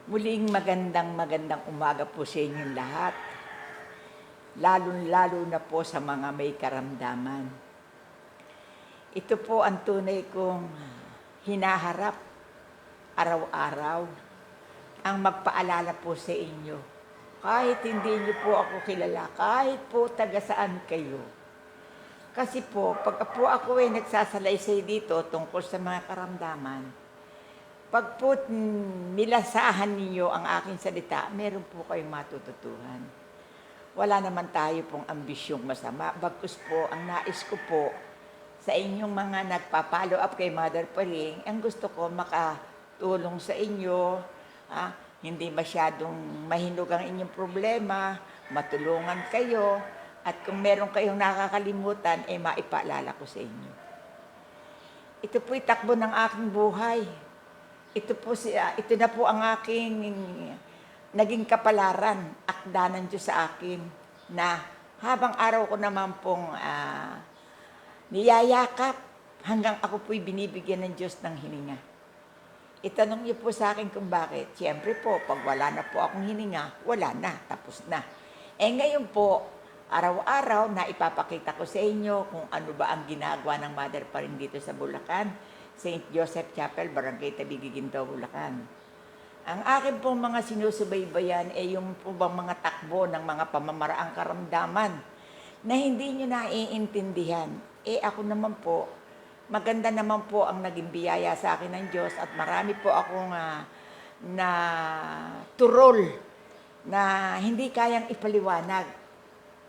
Muling magandang umaga po sa inyong lahat, lalong-lalo na po sa mga may karamdaman. Ito po ang tunay kong hinaharap araw-araw, ang magpaalala po sa inyo. Kahit hindi niyo po ako kilala, kahit po taga saan kayo. Kasi po, pag po ako ay nagsasalaysay dito tungkol sa mga karamdaman, pag po nilasahan ninyo ang aking salita, meron po kayong matututuhan. Wala naman tayo pong ambisyong masama. Bagkus po, ang nais ko po sa inyong mga nagpa-follow up kay Mother Paring, ang gusto ko makatulong sa inyo, hindi masyadong mahinog ang inyong problema, matulungan kayo, at kung meron kayong nakakalimutan, maipaalala ko sa inyo. Ito po'y takbo ng aking buhay. Ito na po ang aking naging kapalaran, akda ng Diyos sa akin, na habang araw ko naman pong niyayakap hanggang ako po'y binibigyan ng Diyos ng hininga. Itanong niyo po sa akin kung bakit. Siyempre po, pag wala na po akong hininga, wala na, tapos na. Ngayon po, araw-araw na ipapakita ko sa inyo kung ano ba ang ginagawa ng Mother Paring dito sa Bulacan, St. Joseph Chapel, Barangay Tabi, Ginto, Bulacan. Ang akin pong mga sinusubaybayan yung po bang mga takbo ng mga pamamaraang karamdaman na hindi nyo naiintindihan. Ako naman po, maganda naman po ang naging biyaya sa akin ng Diyos at marami po akong na turol na hindi kayang ipaliwanag.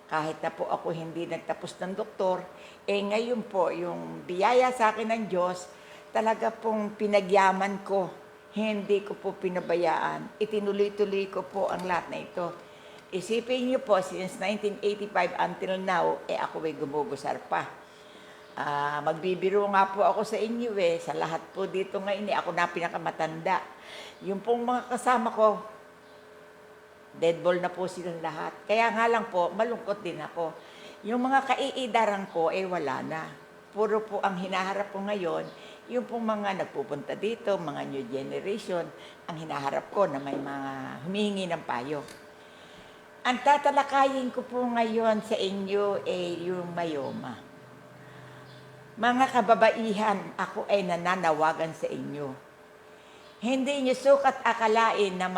Kahit na po ako hindi nagtapos ng doktor, ngayon po yung biyaya sa akin ng Diyos, talaga pong pinagyaman ko, hindi ko po pinabayaan. Itinuloy-tuloy ko po ang lahat na ito. Isipin niyo po, since 1985 until now, ako ay gumugusar pa. Magbibiro nga po ako sa inyo sa lahat po dito ngayon, ako na pinakamatanda. Yung pong mga kasama ko, deadball na po silang lahat. Kaya nga lang po, malungkot din ako. Yung mga kaiidaran ko, wala na. Puro po ang hinaharap ko ngayon, yung pong mga nagpupunta dito, mga new generation, ang hinaharap ko na may mga humihingi ng payo. Ang tatalakayin ko po ngayon sa inyo yung myoma. Mga kababaihan, ako ay nananawagan sa inyo. Hindi niyo sukat akalain na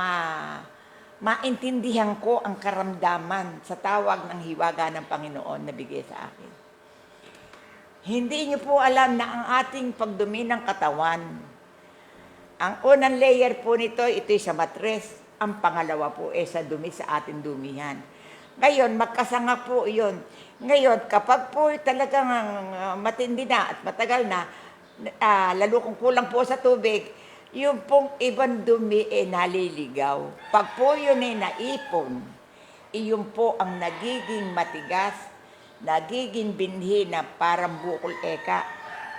maintindihan ko ang karamdaman sa tawag ng hiwaga ng Panginoon na bigay sa akin. Hindi niyo po alam na ang ating pagdumi ng katawan, ang unang layer po nito, ito'y sa matres. Ang pangalawa po sa dumi sa ating dumihan. Ngayon, magkasanga po yun. Ngayon, kapag po talagang matindi na at matagal na, lalo kung kulang po sa tubig, yung pong ibang dumi naliligaw. Pag po yun naipon, iyon po ang nagiging matigas, nagiging binhi na parang bukol eka.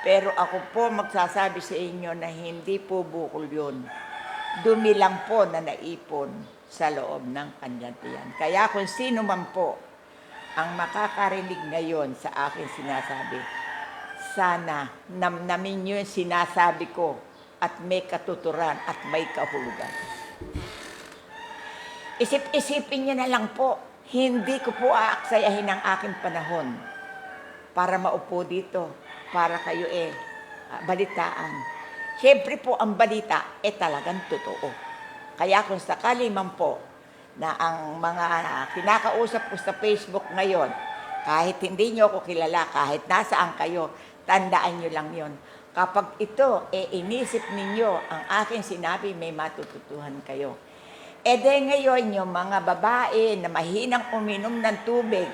Pero ako po magsasabi sa inyo na hindi po bukol yun. Dumi lang po na naipon sa loob ng kanyang tiyan. Kaya kung sino man po ang makakarinig ngayon sa akin sinasabi, sana namnamin nyo yung sinasabi ko at may katuturan at may kahulugan. Isip-isipin nyo na lang po, hindi ko po aaksayahin ang aking panahon para maupo dito, para kayo balitaan. Siyempre po ang balita talagang totoo. Kaya kung sakali man po na ang mga kinakausap ko sa Facebook ngayon, kahit hindi nyo ako kilala, kahit nasaan kayo, tandaan nyo lang yon. Kapag ito, inisip ninyo ang aking sinabi, may matututuhan kayo. Ngayon, yung mga babae na mahinang uminom ng tubig,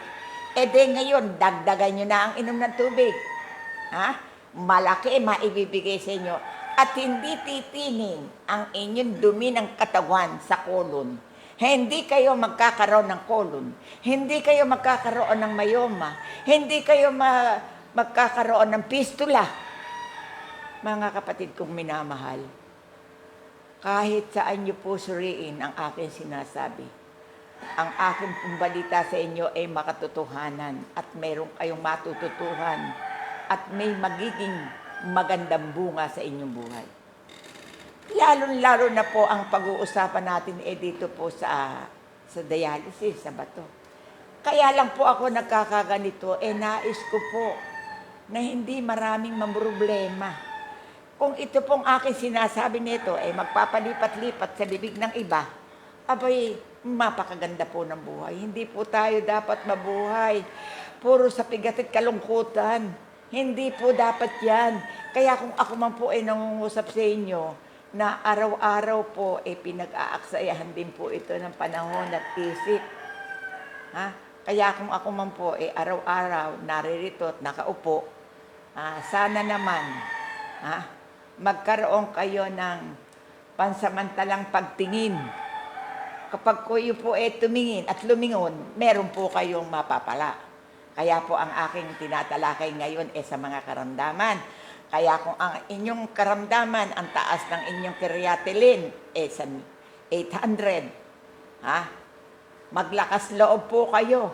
ngayon, dagdagan nyo na ang inom ng tubig. Malaki maibibigay sa inyo. At hindi titinin ang inyong dumi ng katawan sa kolon. Hindi kayo magkakaroon ng kolon. Hindi kayo magkakaroon ng myoma. Hindi kayo magkakaroon ng fistula. Mga kapatid kong minamahal, kahit saan niyo po suriin ang aking sinasabi, ang aking pong balita sa inyo ay makatotohanan at mayroong kayong matututuhan at may magiging magandang bunga sa inyong buhay. Lalong-lalo na po ang pag-uusapan natin dito po sa dialysis, sa bato. Kaya lang po ako nagkakaganito, nais ko po na hindi maraming mamroblema. Kung ito pong aking sinasabi nito magpapalipat-lipat sa bibig ng iba, abay, mapakaganda po ng buhay. Hindi po tayo dapat mabuhay puro sa pigat at kalungkutan. Hindi po dapat yan. Kaya kung ako man po nangungusap sa inyo, na araw-araw po pinag-aaksayahan din po ito ng panahon at isip. Ha? Kaya kung ako man po araw-araw naririto at nakaupo, sana naman magkaroon kayo ng pansamantalang pagtingin. Kapag kayo po tumingin at lumingon, meron po kayong mapapala. Kaya po ang aking tinatalakay ngayon sa mga karamdaman. Kaya kung ang inyong karamdaman, ang taas ng inyong creatinine sa 800, maglakas loob po kayo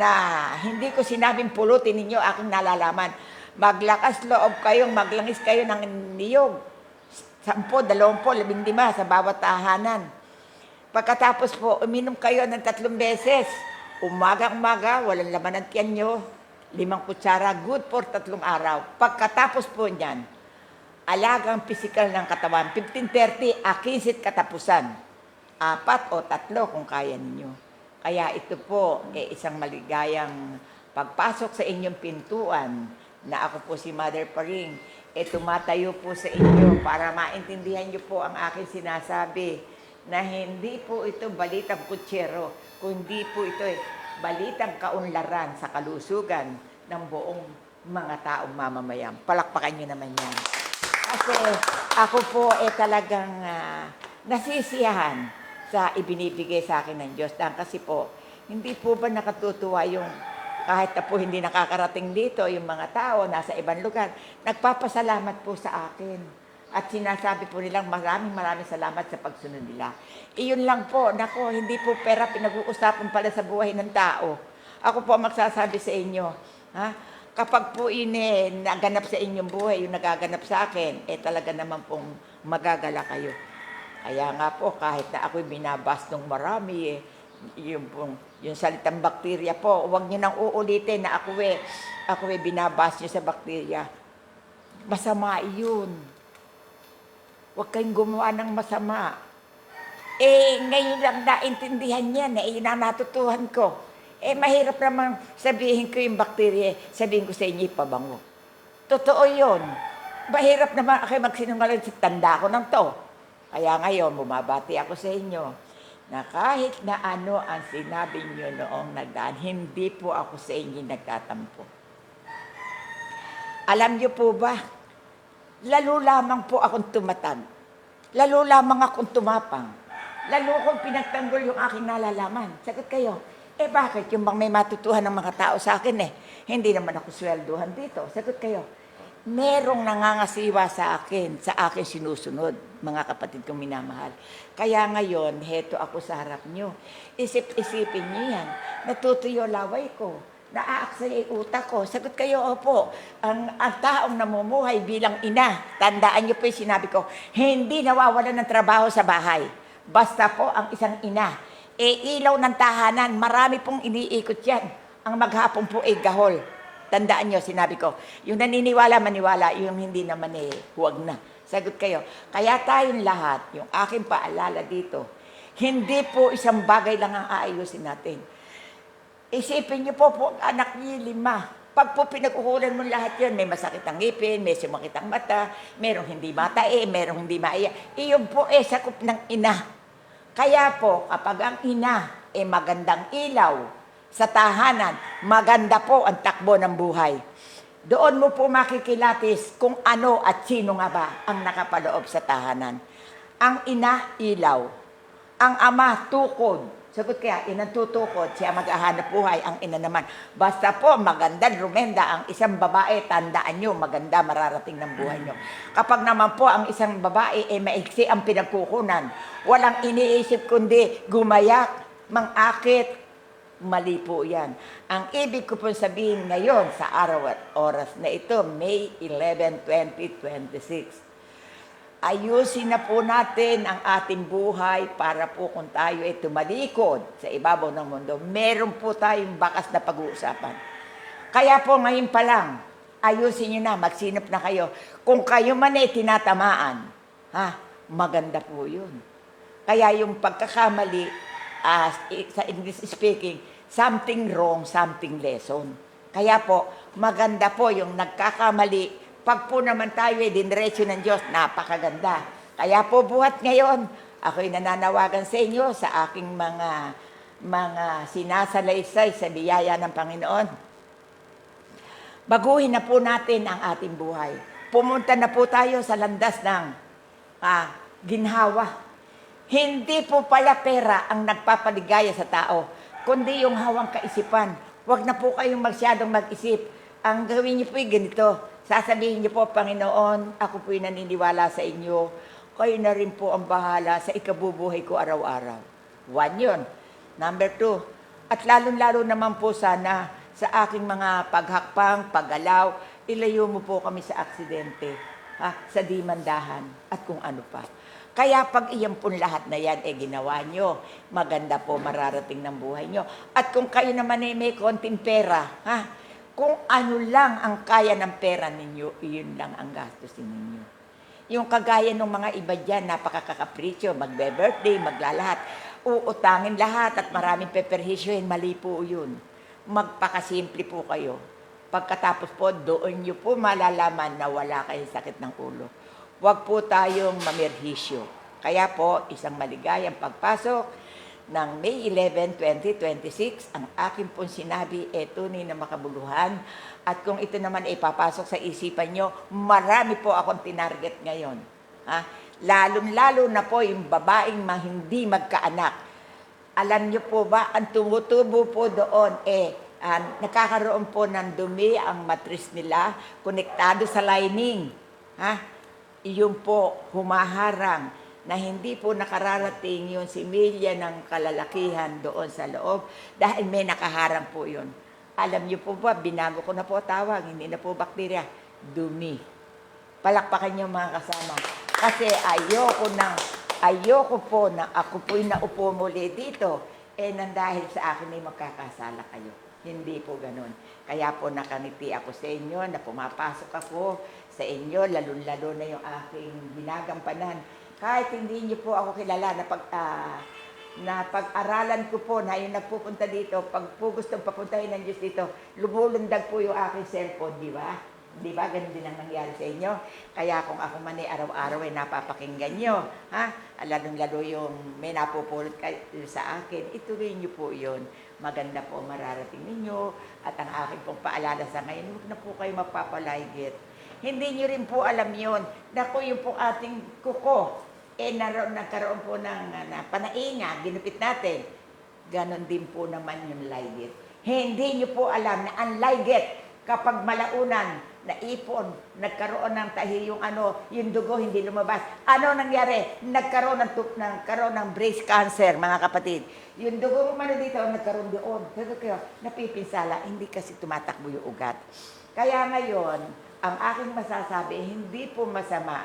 na hindi ko sinabing pulutin ninyo aking nalalaman. Maglakas loob kayong maglangis kayo ng niyog. 10, 20, 15 sa bawat tahanan. Pagkatapos po, uminom kayo ng 3 beses. Umaga-umaga, walang laman ng tiyan nyo. 5 kutsara, good for 3 araw. Pagkatapos po niyan, alagang pisikal ng katawan, 15-30, 15 katapusan. 4 o 3 kung kaya ninyo. Kaya ito po isang maligayang pagpasok sa inyong pintuan na ako po si Mother Paring, tumatayo po sa inyo para maintindihan nyo po ang aking sinasabi na hindi po ito balitang kutsero, kundi po ito balitang kaunlaran sa kalusugan ng buong mga taong mamamayan. Palakpakan nyo naman yan. Kasi ako po talagang nasisiyahan sa ibinibigay sa akin ng Diyos. Kasi po, hindi po ba nakatutuwa yung kahit na po hindi nakakarating dito, yung mga tao nasa ibang lugar, nagpapasalamat po sa akin. At sinasabi po nilang maraming salamat sa pagsunod nila. Iyon lang po, nako, hindi po pera pinag-uusapan pala sa buhay ng tao. Ako po magsasabi sa inyo, kapag po naganap sa inyong buhay, yung nagaganap sa akin, talaga naman pong magagala kayo. Kaya nga po, kahit na ako'y binabas ng marami, yung salitang bakterya po, huwag nyo nang uulitin na ako'y binabas nyo sa bakterya. Masama yun. Huwag kayong gumawa ng masama. Ngayon lang naintindihan yan, yun ang natutuhan ko. Mahirap naman sabihin ko yung bakterya, sabihin ko sa inyo ipabango. Totoo yun. Mahirap naman kayo magsinungaling sa tanda ko ng to. Kaya ngayon, bumabati ako sa inyo na kahit na ano ang sinabi nyo noong nagdaan, hindi po ako sa inyo nagtatampo. Alam nyo po ba, lalo lamang po akong tumatag. Lalo lamang akong tumapang. Lalo akong pinagtanggol yung aking nalalaman. Sagot kayo, bakit? Yung bang may matutuhan ng mga tao sa akin Hindi naman ako swelduhan dito. Sagot kayo, merong nangangasiwa sa akin sinusunod, mga kapatid kong minamahal. Kaya ngayon, heto ako sa harap nyo. Isip-isipin nyo yan. Natutuyo laway ko. Naaaksay utak ko. Sagot kayo, opo. Ang taong namumuhay bilang ina, tandaan niyo po yung sinabi ko, hindi nawawalan ng trabaho sa bahay. Basta po ang isang ina. Ilaw ng tahanan, marami pong iniikot yan. Ang maghapon po gahol. Tandaan niyo, sinabi ko, yung naniniwala, maniwala, yung hindi naman huwag na. Sagot kayo. Kaya tayong lahat, yung aking paalala dito, hindi po isang bagay lang ang aayusin natin. Isipin niyo po, anak niyo 5. Pag po pinag-ukulan mo lahat yun, may masakit ang ngipin, may sumakit ang mata, merong hindi matae, merong hindi maiya. Iyon po sakop ng ina. Kaya po, kapag ang ina magandang ilaw sa tahanan, maganda po ang takbo ng buhay. Doon mo po makikilatis kung ano at sino nga ba ang nakapaloob sa tahanan. Ang ina, ilaw. Ang ama, tukod. Sagot kaya, inang tutukod, siya mag-ahanap buhay, ang ina naman. Basta po, maganda, rumenda, ang isang babae, tandaan nyo, maganda, mararating ng buhay nyo. Kapag naman po, ang isang babae, maiksi ang pinagkukunan, walang iniisip kundi gumayak, mangakit, mali po yan. Ang ibig ko po sabihin ngayon, sa araw at oras na ito, May 11, 2026, ayusin na po natin ang ating buhay para po kung tayo ay tumalikod sa ibabaw ng mundo, meron po tayong bakas na pag-uusapan. Kaya po ngayon pa lang, ayusin nyo na, magsinop na kayo. Kung kayo man ay tinatamaan, maganda po yun. Kaya yung pagkakamali, sa English speaking, something wrong, something lesson. Kaya po, maganda po yung nagkakamali. Pag po naman tayo ay dinretso ng Diyos, napakaganda. Kaya po buhat ngayon, ako'y nananawagan sa inyo sa aking mga sinasalaysay sa biyaya ng Panginoon. Baguhin na po natin ang ating buhay. Pumunta na po tayo sa landas ng ginhawa. Hindi po pala pera ang nagpapaligaya sa tao, kundi yung hawang kaisipan. Huwag na po kayong masyadong mag-isip. Ang gawin niyo po ay ganito. Sasabihin niyo po, Panginoon, ako po'y naniniwala sa inyo. Kayo na rin po ang bahala sa ikabubuhay ko araw-araw. 1 yun. Number 2, at lalong-lalo naman po sana sa aking mga paghakpang, paggalaw, ilayo mo po kami sa aksidente, sa dimandahan, at kung ano pa. Kaya pag iyan po lahat na yan, ginawa nyo, maganda po mararating ng buhay nyo. At kung kayo naman ay may konting pera, kung ano lang ang kaya ng pera ninyo, iyon lang ang gastusin ninyo. Yung kagaya ng mga iba dyan, napakakapritsyo, magbe-birthday, maglalahat, uutangin lahat at maraming peperhisyohin, mali po yun. Magpakasimple po kayo. Pagkatapos po, doon nyo po malalaman na wala kayong sakit ng ulo. Huwag po tayong mamerhisyo. Kaya po, isang maligayang pagpasok ng May 11, 2026, ang akin pong sinabi tunay na makabuluhan. At kung ito naman ay papasok sa isipan nyo, marami po akong tinarget ngayon. Lalong-lalo na po yung babaeng hindi magkaanak. Alam nyo po ba, ang tumutubo po doon, nakakaroon po ng dumi ang matris nila, konektado sa lining. Iyon po, humaharang na hindi po nakararating yung similya ng kalalakihan doon sa loob dahil may nakaharang po yun. Alam niyo po ba, binago ko na po tawag, hindi na po bakterya, dumi. Palakpakan niyo mga kasama. Kasi ayoko po na ako po'y naupo muli dito, nang dahil sa akin ay magkakasala kayo. Hindi po ganun. Kaya po nakangiti ako sa inyo, na pumapasok ako sa inyo, lalo-lalo na yung aking ginagampanan. Kahit hindi niyo po ako kilala na pag-aralan ko po na yung nagpupunta dito, pag po gustong papuntahin ng Diyos dito, lumulundag po yung aking cellphone, di ba? Di ba? Ganun din ang nangyari sa inyo. Kaya kung ako man araw-araw ay napapakinggan nyo, lalong-lalo yung may napupulot kayo sa akin, ituloy nyo po yun. Maganda po mararating ninyo. At ang akin pong paalala sa ngayon, huwag na po kayo magpapalaygit. Hindi nyo rin po alam yun. Naku, yung po ating kuko, nagkaroon po ng panainga, ginupit natin. Ganon din po naman yung laygit. Hindi nyo po alam na ang laygit, kapag malaunan, naipon, nagkaroon ng tahi yung dugo hindi lumabas. Ano nangyari? Nagkaroon ng breast cancer, mga kapatid. Yung dugo mo dito, nagkaroon doon. Kaya napipinsala, hindi kasi tumatakbo yung ugat. Kaya ngayon, ang aking masasabi, hindi po masama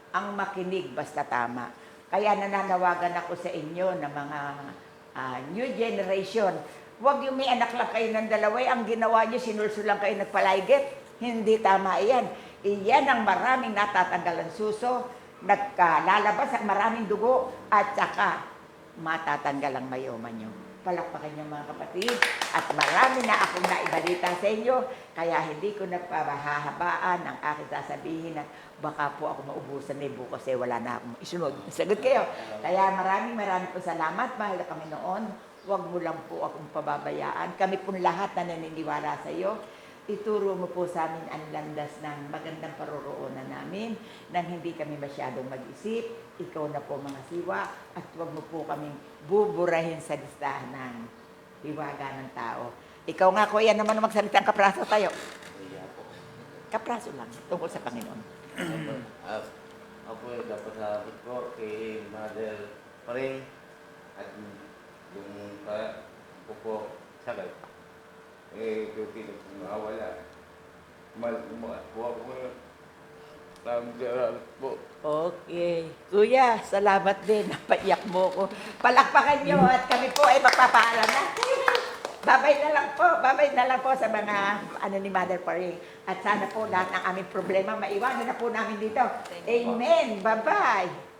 ang makinig basta tama. Kaya nananawagan ako sa inyo na mga new generation. Huwag yung may anak lang kayo ng dalaway, ang ginawa nyo, sinulso lang kayo nagpalaygit. Hindi tama iyan. Iyan ang maraming natatanggalan suso, nagkalalabas ang maraming dugo, at saka matatanggal ang mayoma nyo. Palakpakan niyo mga kapatid. At marami na akong naibalita sa inyo, kaya hindi ko nagpahahabaan ang aking sasabihin na baka po ako maubusan na bukas wala na akong isunod. Sagot kayo. Kaya maraming po salamat, mahal na Panginoon. Huwag mo lang po akong pababayaan. Kami po lahat na naniniwala sa iyo. Ituro mo po sa amin ang landas ng magandang paroroonan namin nang hindi kami masyadong mag-isip. Ikaw na po mga siwa at huwag mo po kaming buburahin sa listahan ng hiwaga ng tao. Ikaw nga, kuya, naman magsalita ang kapraso tayo. Kapraso lang, tungkol sa Panginoon. Ako dapat sabi ko kay Mother pa rin at yung kuko sagay. Yung pinagmawala. Kuha ko Salamat po. Okay. Kuya, salamat din. Napaiyak mo ko. Palakpakan nyo at kami po ay magpapaalam na. Babay na lang po. Babay na lang po sa mga ni Mother Paring. At sana po lahat ng aming problema maiwanan na po namin dito. Amen. Bye-bye.